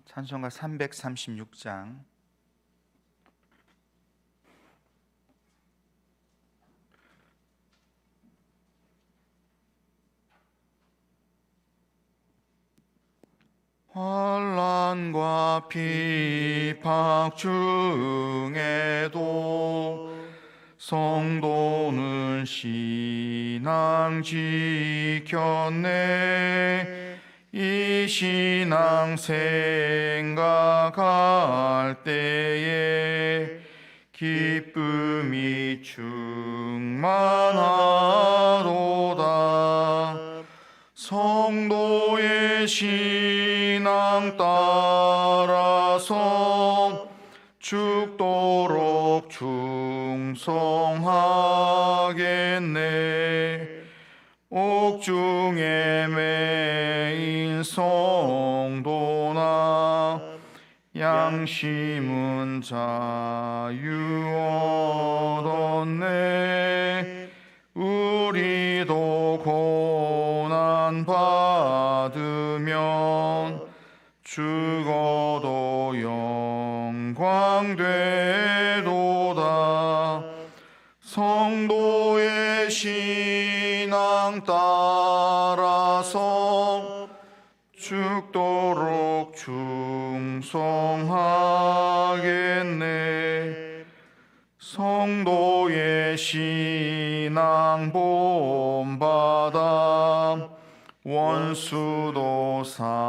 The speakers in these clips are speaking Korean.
찬송가 336장 환난과 핍박 중에도 성도는 신앙 지켰네. 이 신앙 생각할 때에 기쁨이 충만하도다. 성도의 신앙 따라서 죽도록 충성하겠네. 옥중에 매인 성도나 양심은 자유 얻었네. 우리도 고난 받으면 죽어도 영광 되도다. 성도의 신앙 따라서 죽도록 충성하겠네. 성도의 신앙 본받아 원수도 사랑하겠네.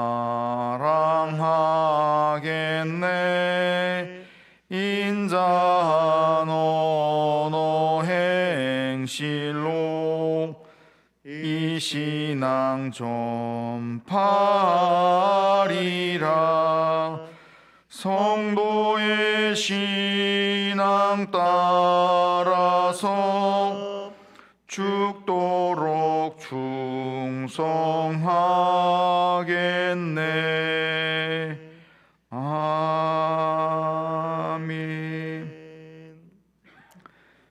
인자한 언어 행실로 이 신앙 전파하리라. 성도의 신앙 따라서 죽도록 충성하겠네. 아멘.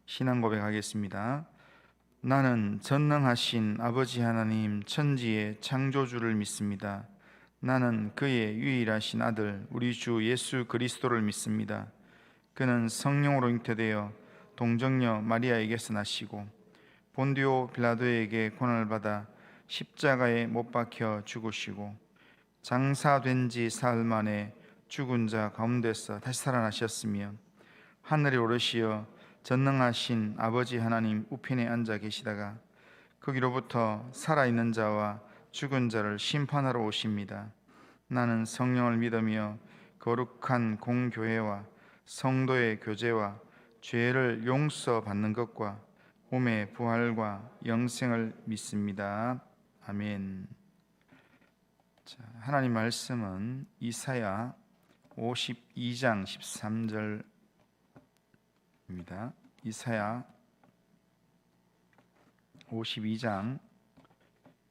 신앙 고백하겠습니다. 나는 전능하신 아버지 하나님 천지의 창조주를 믿습니다. 나는 그의 유일하신 아들 우리 주 예수 그리스도를 믿습니다. 그는 성령으로 잉태되어 동정녀 마리아에게서 나시고 본디오 빌라도에게 고난을 받아 십자가에 못 박혀 죽으시고 장사된 지 사흘 만에 죽은 자 가운데서 다시 살아나셨으며 하늘에 오르시어 전능하신 아버지 하나님 우편에 앉아 계시다가 거기로부터 살아있는 자와 죽은 자를 심판하러 오십니다. 나는 성령을 믿으며 거룩한 공교회와 성도의 교제와 죄를 용서받는 것과 몸의 부활과 영생을 믿습니다. 아멘. 자, 하나님 말씀은 이사야 52장 13절입니다. 이사야 52장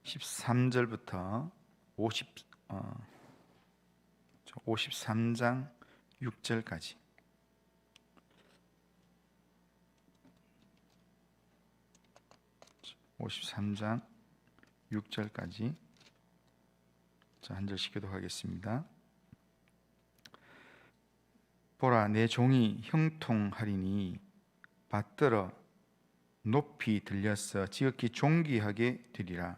13절부터 53장 6절까지. 자, 53장 6절까지. 자, 한 절씩 기도하겠습니다. 보라, 내 종이 형통하리니 받들어 높이 들려서 지극히 존귀하게 되리라.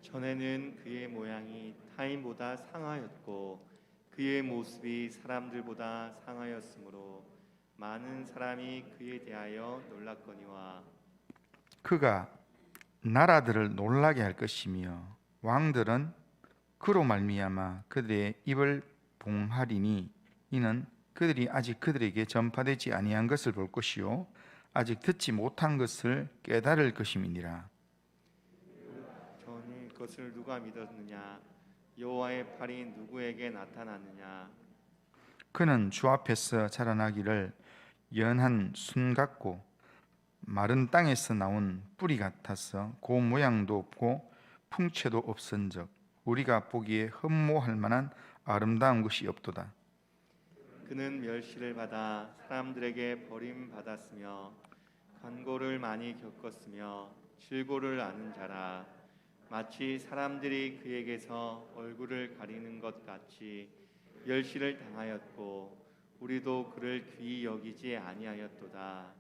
전에는 그의 모양이 타인보다 상하였고 그의 모습이 사람들보다 상하였으므로 많은 사람이 그에 대하여 놀랐거니와 그가 나라들을 놀라게 할 것이며 왕들은 그로 말미암아 그들의 입을 봉하리니 이는 그들이 아직 그들에게 전파되지 아니한 것을 볼 것이요 아직 듣지 못한 것을 깨달을 것임이니라. 전에 그것을 누가 믿었느냐? 여호와의 팔이 누구에게 나타났느냐? 그는 주 앞에서 자라나기를 연한 순 같고 마른 땅에서 나온 뿌리 같아서 그 모양도 없고 풍채도 없은즉 우리가 보기에 흠모할 만한 아름다운 것이 없도다. 그는 멸시를 받아 사람들에게 버림받았으며 간고를 많이 겪었으며 질고를 아는 자라. 마치 사람들이 그에게서 얼굴을 가리는 것 같이 멸시를 당하였고 우리도 그를 귀히 여기지 아니하였도다.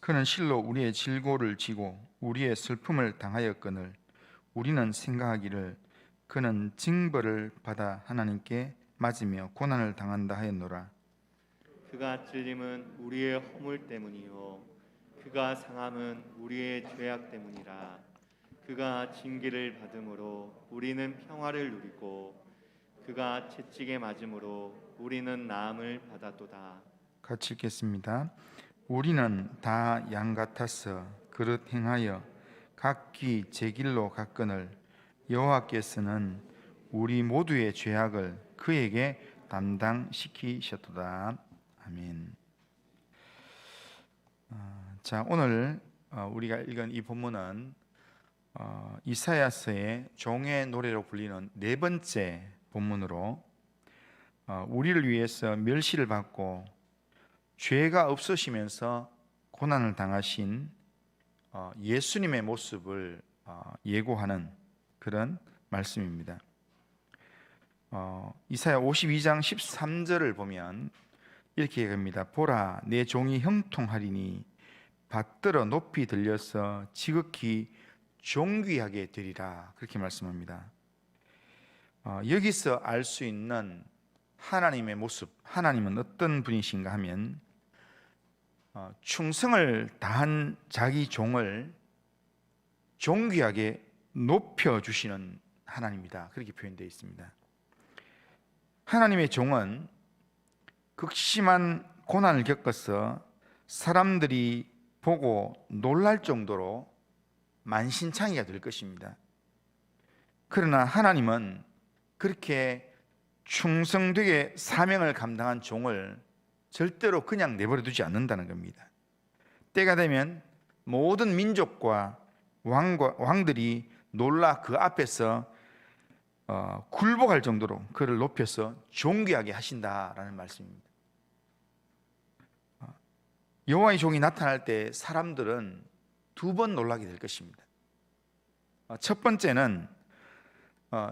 그는 실로 우리의 질고를 지고 우리의 슬픔을 당하였거늘 우리는 생각하기를 그는 징벌을 받아 하나님께 맞으며 고난을 당한다 하였노라. 그가 찔림은 우리의 허물 때문이요 그가 상함은 우리의 죄악 때문이라. 그가 징계를 받음으로 우리는 평화를 누리고 그가 채찍에 맞음으로 우리는 나음을 받았도다. 같이 읽겠습니다. 우리는 다 양 같아서 그릇 행하여 각기 제 길로 갔거늘 여호와께서는 우리 모두의 죄악을 그에게 담당시키셨도다. 아멘. 자, 오늘 우리가 읽은 이 본문은 이사야서의 종의 노래로 불리는 네 번째 본문으로 우리를 위해서 멸시를 받고 죄가 없으시면서 고난을 당하신 예수님의 모습을 예고하는 그런 말씀입니다. 이사야 52장 13절을 보면 이렇게 얘기합니다. 보라, 내 종이 형통하리니 받들어 높이 들려서 지극히 존귀하게 되리라. 그렇게 말씀합니다. 여기서 알 수 있는 하나님의 모습, 하나님은 어떤 분이신가 하면 충성을 다한 자기 종을 존귀하게 높여주시는 하나님이다. 그렇게 표현되어 있습니다. 하나님의 종은 극심한 고난을 겪어서 사람들이 보고 놀랄 정도로 만신창이가 될 것입니다. 그러나 하나님은 그렇게 충성되게 사명을 감당한 종을 절대로 그냥 내버려 두지 않는다는 겁니다. 때가 되면 모든 민족과 왕들이 놀라 그 앞에서 굴복할 정도로 그를 높여서 존귀하게 하신다라는 말씀입니다. 여호와의 종이 나타날 때 사람들은 두 번 놀라게 될 것입니다. 첫 번째는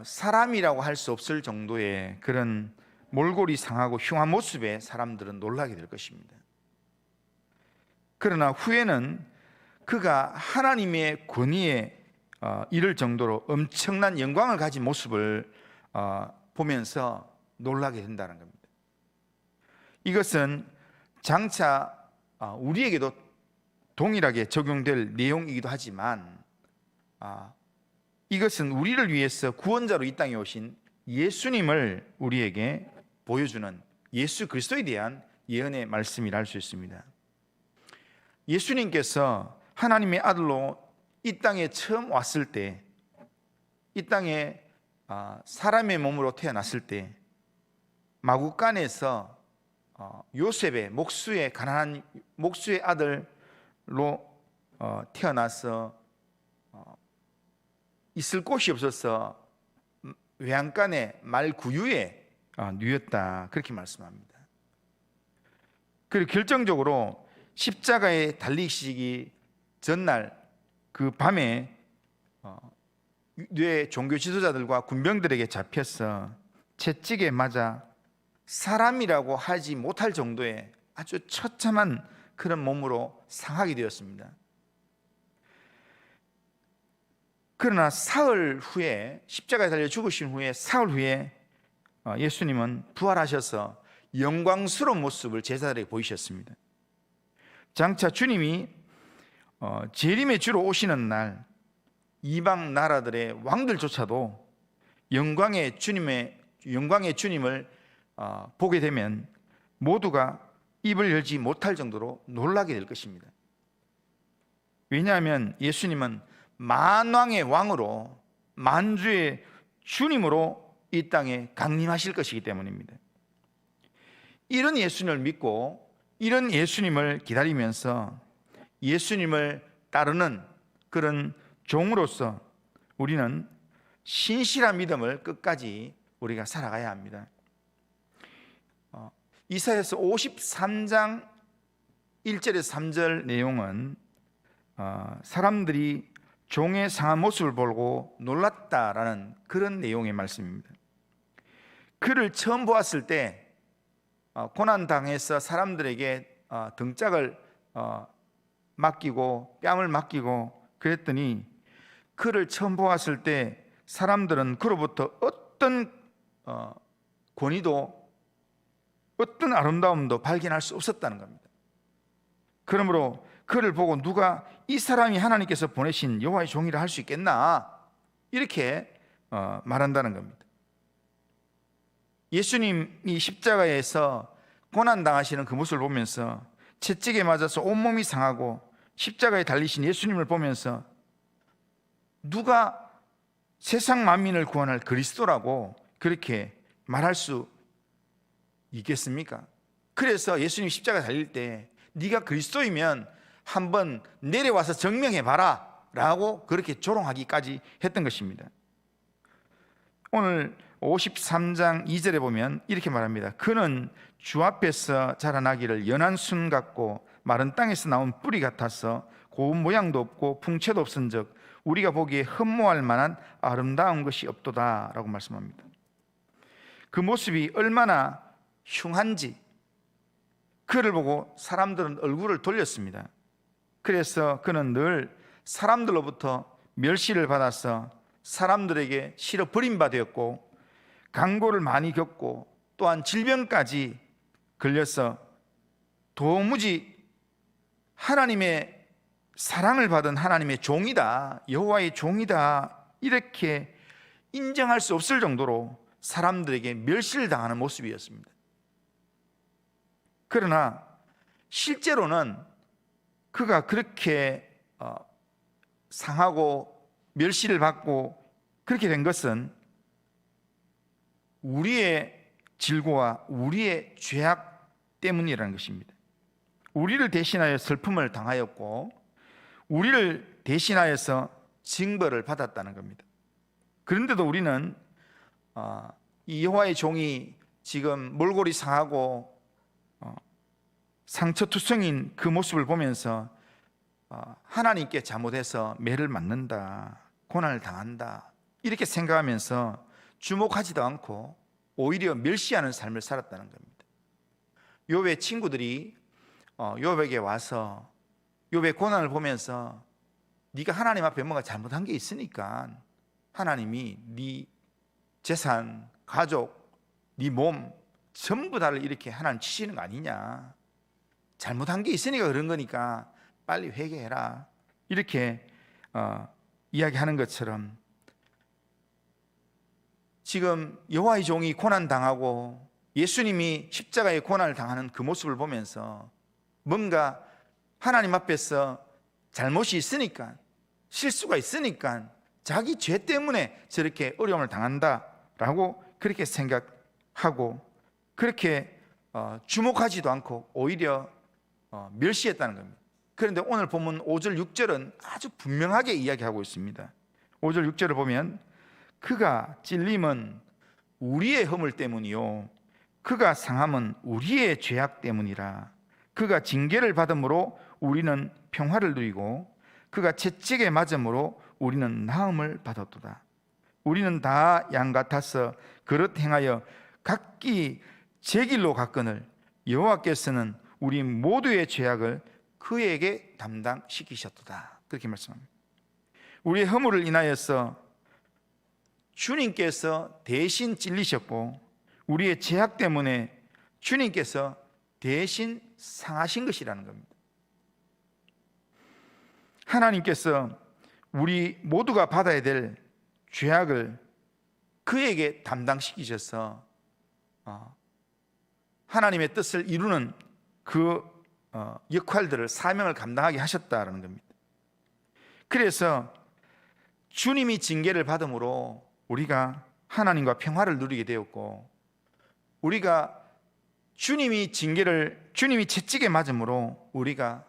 사람이라고 할 수 없을 정도의 그런 몰골이 상하고 흉한 모습에 사람들은 놀라게 될 것입니다. 그러나 후에는 그가 하나님의 권위에 이를 정도로 엄청난 영광을 가진 모습을 보면서 놀라게 된다는 겁니다. 이것은 장차 우리에게도 동일하게 적용될 내용이기도 하지만 이것은 우리를 위해서 구원자로 이 땅에 오신 예수님을 우리에게 보여주는 예수 그리스도에 대한 예언의 말씀이라 할 수 있습니다. 예수님께서 하나님의 아들로 이 땅에 처음 왔을 때, 이 땅에 사람의 몸으로 태어났을 때 마구간에서 요셉의 목수의 가난한 목수의 아들로 태어나서 있을 곳이 없어서 외양간의 말 구유에 누였다, 그렇게 말씀합니다. 그리고 결정적으로 십자가에 달리시기 전날 그 밤에 뇌 종교 지도자들과 군병들에게 잡혀서 채찍에 맞아 사람이라고 하지 못할 정도의 아주 처참한 그런 몸으로 상하게 되었습니다. 그러나 사흘 후에, 십자가에 달려 죽으신 후에 사흘 후에 예수님은 부활하셔서 영광스러운 모습을 제자들에게 보이셨습니다. 장차 주님이 재림의 주로 오시는 날 이방 나라들의 왕들조차도 영광의 주님을 보게 되면 모두가 입을 열지 못할 정도로 놀라게 될 것입니다. 왜냐하면 예수님은 만왕의 왕으로 만주의 주님으로 이 땅에 강림하실 것이기 때문입니다. 이런 예수님을 믿고 이런 예수님을 기다리면서 예수님을 따르는 그런 종으로서 우리는 신실한 믿음을 끝까지 우리가 살아가야 합니다. 이사야서 53장 1절에서 3절 내용은 사람들이 종의 상한 모습을 보고 놀랐다라는 그런 내용의 말씀입니다. 그를 처음 보았을 때 고난당해서 사람들에게 등짝을 맡기고 뺨을 맡기고 그랬더니 그를 처음 보았을 때 사람들은 그로부터 어떤 권위도 어떤 아름다움도 발견할 수 없었다는 겁니다. 그러므로 그를 보고 누가 이 사람이 하나님께서 보내신 여호와의 종이라 할 수 있겠나 이렇게 말한다는 겁니다. 예수님이 십자가에서 고난당하시는 그 모습을 보면서 채찍에 맞아서 온몸이 상하고 십자가에 달리신 예수님을 보면서 누가 세상 만민을 구원할 그리스도라고 그렇게 말할 수 있겠습니까? 그래서 예수님 십자가에 달릴 때 네가 그리스도이면 한번 내려와서 증명해봐라 라고 그렇게 조롱하기까지 했던 것입니다. 오늘 53장 2절에 보면 이렇게 말합니다. 그는 주 앞에서 자라나기를 연한 순 같고 마른 땅에서 나온 뿌리 같아서 고운 모양도 없고 풍채도 없은즉 우리가 보기에 흠모할 만한 아름다운 것이 없도다 라고 말씀합니다. 그 모습이 얼마나 흉한지 그를 보고 사람들은 얼굴을 돌렸습니다. 그래서 그는 늘 사람들로부터 멸시를 받아서 사람들에게 실어 버림받았고 강고를 많이 겪고 또한 질병까지 걸려서 도무지 하나님의 사랑을 받은 하나님의 종이다, 여호와의 종이다 이렇게 인정할 수 없을 정도로 사람들에게 멸시를 당하는 모습이었습니다. 그러나 실제로는 그가 그렇게 상하고 멸시를 받고 그렇게 된 것은 우리의 질고와 우리의 죄악 때문이라는 것입니다. 우리를 대신하여 슬픔을 당하였고 우리를 대신하여서 징벌을 받았다는 겁니다. 그런데도 우리는 이 여호와의 종이 지금 몰골이 상하고 상처투성인 그 모습을 보면서 하나님께 잘못해서 매를 맞는다, 고난을 당한다 이렇게 생각하면서 주목하지도 않고 오히려 멸시하는 삶을 살았다는 겁니다. 욥의 친구들이 욥에게 와서 욥의 고난을 보면서 네가 하나님 앞에 뭔가 잘못한 게 있으니까 하나님이 네 재산, 가족, 네 몸 전부 다를 이렇게 하나님 치시는 거 아니냐, 잘못한 게 있으니까 그런 거니까 빨리 회개해라 이렇게 이야기하는 것처럼 지금 여호와의 종이 고난당하고 예수님이 십자가의 고난을 당하는 그 모습을 보면서 뭔가 하나님 앞에서 잘못이 있으니까, 실수가 있으니까 자기 죄 때문에 저렇게 어려움을 당한다라고 그렇게 생각하고 그렇게 주목하지도 않고 오히려 멸시했다는 겁니다. 그런데 오늘 본문 5절 6절은 아주 분명하게 이야기하고 있습니다. 5절 6절을 보면 그가 찔림은 우리의 허물 때문이요 그가 상함은 우리의 죄악 때문이라. 그가 징계를 받음으로 우리는 평화를 누리고 그가 채찍에 맞음으로 우리는 나음을 받았도다. 우리는 다 양 같아서 그릇 행하여 각기 제 길로 갔거늘 여호와께서는 우리 모두의 죄악을 그에게 담당시키셨도다. 그렇게 말씀합니다. 우리의 허물을 인하여서 주님께서 대신 찔리셨고 우리의 죄악 때문에 주님께서 대신 상하신 것이라는 겁니다. 하나님께서 우리 모두가 받아야 될 죄악을 그에게 담당시키셔서 하나님의 뜻을 이루는 그 역할들을, 사명을 감당하게 하셨다라는 겁니다. 그래서 주님이 징계를 받음으로 우리가 하나님과 평화를 누리게 되었고 우리가 주님이 채찍에 맞음으로 우리가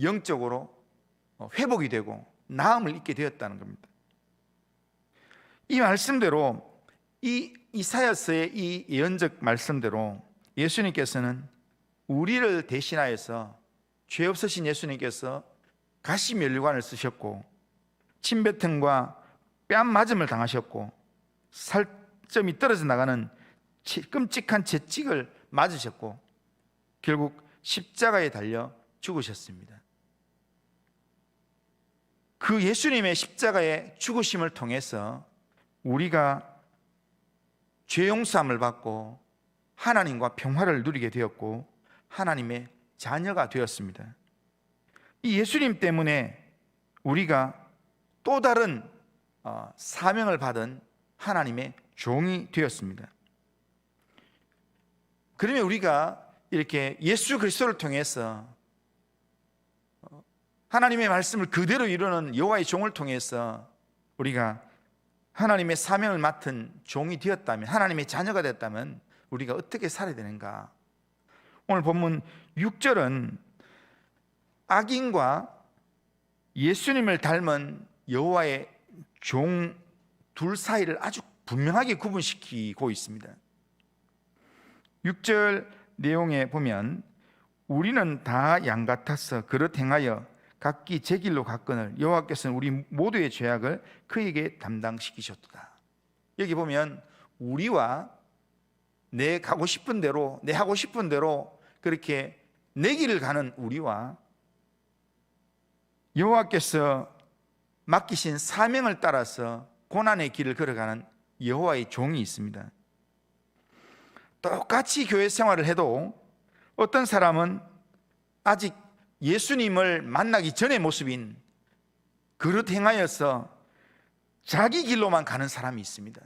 영적으로 회복이 되고 나음을 입게 되었다는 겁니다. 이 말씀대로 이 이사야서의 이 예언적 말씀대로 예수님께서는 우리를 대신하여서 죄 없으신 예수님께서 가시면류관을 쓰셨고 침뱉음과 뺨 맞음을 당하셨고 살점이 떨어져 나가는 끔찍한 채찍을 맞으셨고 결국 십자가에 달려 죽으셨습니다. 그 예수님의 십자가의 죽으심을 통해서 우리가 죄 용서함을 받고 하나님과 평화를 누리게 되었고 하나님의 자녀가 되었습니다. 이 예수님 때문에 우리가 또 다른 사명을 받은 하나님의 종이 되었습니다. 그러면 우리가 이렇게 예수 그리스도를 통해서 하나님의 말씀을 그대로 이루는 여호와의 종을 통해서 우리가 하나님의 사명을 맡은 종이 되었다면, 하나님의 자녀가 됐다면 우리가 어떻게 살아야 되는가? 오늘 본문 6절은 악인과 예수님을 닮은 여호와의 종 둘 사이를 아주 분명하게 구분시키고 있습니다. 6절 내용에 보면 우리는 다 양 같아서 그릇 행하여 각기 제 길로 갔거늘 여호와께서는 우리 모두의 죄악을 그에게 담당시키셨도다. 여기 보면 우리와 내 가고 싶은 대로, 내 하고 싶은 대로 그렇게 내 길을 가는 우리와 여호와께서 맡기신 사명을 따라서 고난의 길을 걸어가는 여호와의 종이 있습니다. 똑같이 교회 생활을 해도 어떤 사람은 아직 예수님을 만나기 전의 모습인 그릇 행하여서 자기 길로만 가는 사람이 있습니다.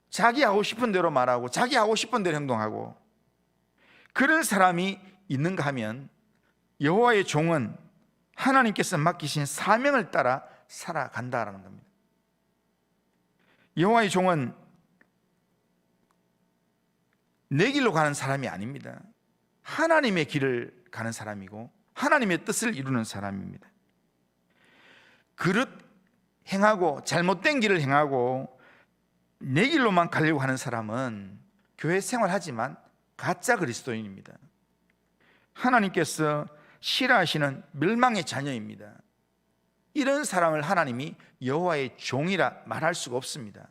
자기 하고 싶은 대로 말하고 자기 하고 싶은 대로 행동하고 그런 사람이 있는가 하면 여호와의 종은 하나님께서 맡기신 사명을 따라 살아간다라는 겁니다. 여호와의 종은 내 길로 가는 사람이 아닙니다. 하나님의 길을 가는 사람이고 하나님의 뜻을 이루는 사람입니다. 그릇 행하고 잘못된 길을 행하고 내 길로만 가려고 하는 사람은 교회 생활하지만 가짜 그리스도인입니다. 하나님께서 싫어하시는 멸망의 자녀입니다. 이런 사람을 하나님이 여호와의 종이라 말할 수가 없습니다.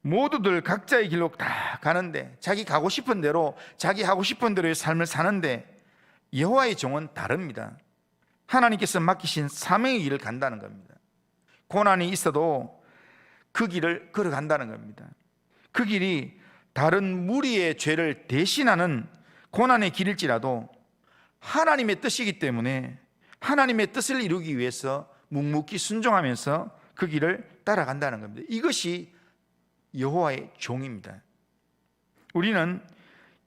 모두들 각자의 길로 다 가는데 자기 가고 싶은 대로 자기 하고 싶은 대로의 삶을 사는데 여호와의 종은 다릅니다. 하나님께서 맡기신 사명의 길을 간다는 겁니다. 고난이 있어도 그 길을 걸어간다는 겁니다. 그 길이 다른 무리의 죄를 대신하는 고난의 길일지라도 하나님의 뜻이기 때문에 하나님의 뜻을 이루기 위해서 묵묵히 순종하면서 그 길을 따라간다는 겁니다. 이것이 여호와의 종입니다. 우리는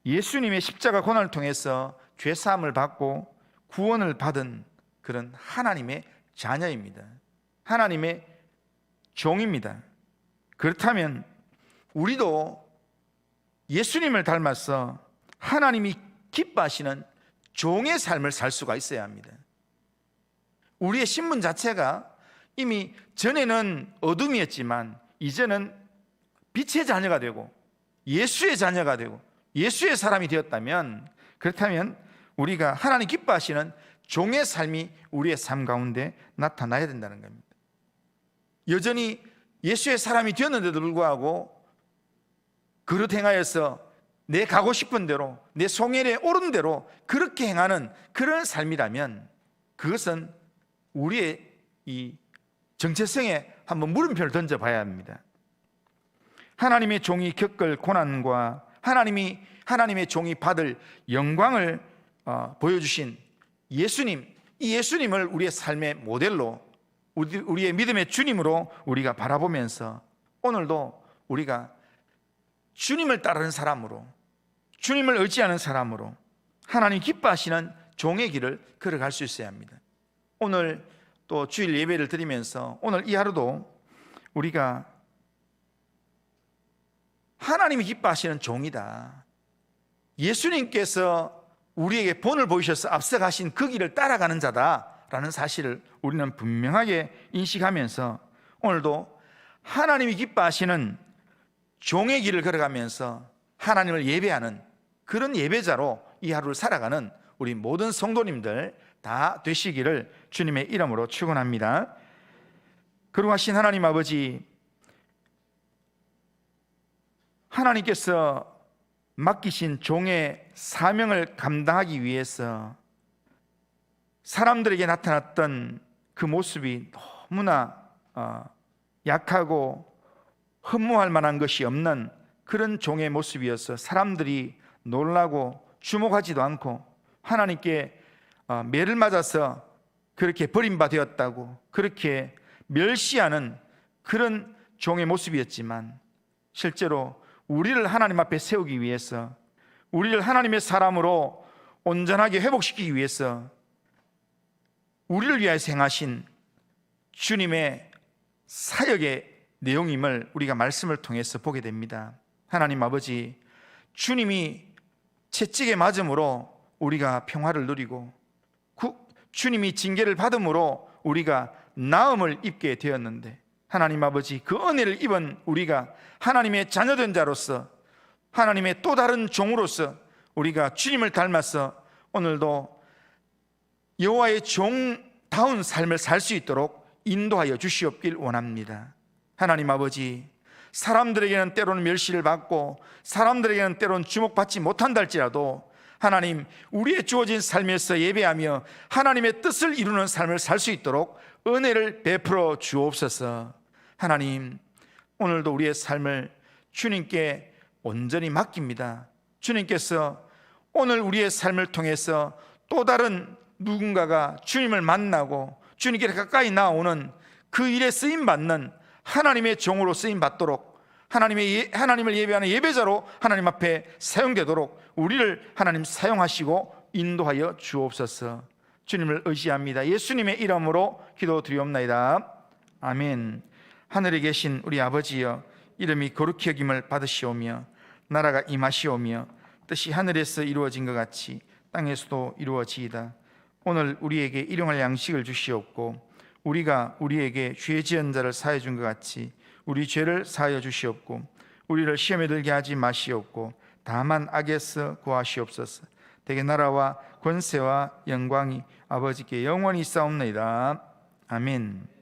예수님의 십자가 고난을 통해서 죄사함을 받고 구원을 받은 그런 하나님의 자녀입니다. 하나님의 종입니다. 그렇다면 우리도 예수님을 닮아서 하나님이 기뻐하시는 종의 삶을 살 수가 있어야 합니다. 우리의 신분 자체가 이미 전에는 어둠이었지만 이제는 빛의 자녀가 되고 예수의 자녀가 되고 예수의 사람이 되었다면, 그렇다면 우리가 하나님 기뻐하시는 종의 삶이 우리의 삶 가운데 나타나야 된다는 겁니다. 여전히 예수의 사람이 되었는데도 불구하고 그릇 행하여서 내 가고 싶은 대로 내 송열에 오른 대로 그렇게 행하는 그런 삶이라면 그것은 우리의 이 정체성에 한번 물음표를 던져봐야 합니다. 하나님의 종이 겪을 고난과 하나님의 종이 받을 영광을 보여주신 예수님, 이 예수님을 우리의 삶의 모델로 우리의 믿음의 주님으로 우리가 바라보면서 오늘도 우리가 주님을 따르는 사람으로, 주님을 의지하는 사람으로 하나님 기뻐하시는 종의 길을 걸어갈 수 있어야 합니다. 오늘 또 주일 예배를 드리면서 오늘 이 하루도 우리가 하나님이 기뻐하시는 종이다, 예수님께서 우리에게 본을 보이셔서 앞서가신 그 길을 따라가는 자다라는 사실을 우리는 분명하게 인식하면서 오늘도 하나님이 기뻐하시는 종의 길을 걸어가면서 하나님을 예배하는 그런 예배자로 이 하루를 살아가는 우리 모든 성도님들 다 되시기를 주님의 이름으로 축원합니다. 거룩하신 하나님 아버지, 하나님께서 맡기신 종의 사명을 감당하기 위해서 사람들에게 나타났던 그 모습이 너무나 약하고 흠모할 만한 것이 없는 그런 종의 모습이어서 사람들이 놀라고 주목하지도 않고 하나님께 매를 맞아서 그렇게 버림받았다고 그렇게 멸시하는 그런 종의 모습이었지만, 실제로 우리를 하나님 앞에 세우기 위해서, 우리를 하나님의 사람으로 온전하게 회복시키기 위해서 우리를 위하여 행하신 주님의 사역의 내용임을 우리가 말씀을 통해서 보게 됩니다. 하나님 아버지, 주님이 채찍에 맞음으로 우리가 평화를 누리고 주님이 징계를 받음으로 우리가 나음을 입게 되었는데, 하나님 아버지, 그 은혜를 입은 우리가 하나님의 자녀된 자로서, 하나님의 또 다른 종으로서 우리가 주님을 닮아서 오늘도 여호와의 종다운 삶을 살 수 있도록 인도하여 주시옵길 원합니다. 하나님 아버지, 사람들에게는 때로는 멸시를 받고 사람들에게는 때로는 주목받지 못한다 할지라도 하나님, 우리의 주어진 삶에서 예배하며 하나님의 뜻을 이루는 삶을 살 수 있도록 은혜를 베풀어 주옵소서. 하나님, 오늘도 우리의 삶을 주님께 온전히 맡깁니다. 주님께서 오늘 우리의 삶을 통해서 또 다른 누군가가 주님을 만나고 주님께 가까이 나오는 그 일에 쓰임받는 하나님의 종으로 쓰임받도록, 하나님을 예배하는 예배자로 하나님 앞에 사용되도록 우리를 하나님 사용하시고 인도하여 주옵소서. 주님을 의지합니다. 예수님의 이름으로 기도드리옵나이다. 아멘. 하늘에 계신 우리 아버지여, 이름이 거룩히 여김을 받으시오며 나라가 임하시오며 뜻이 하늘에서 이루어진 것 같이 땅에서도 이루어지이다. 오늘 우리에게 일용할 양식을 주시옵고 우리가 우리에게 죄 지은 자를 사하여 준 것 같이 우리 죄를 사하여 주시옵고 우리를 시험에 들게 하지 마시옵고 다만 악에서 구하시옵소서. 대개 나라와 권세와 영광이 아버지께 영원히 있사옵나이다. 아멘.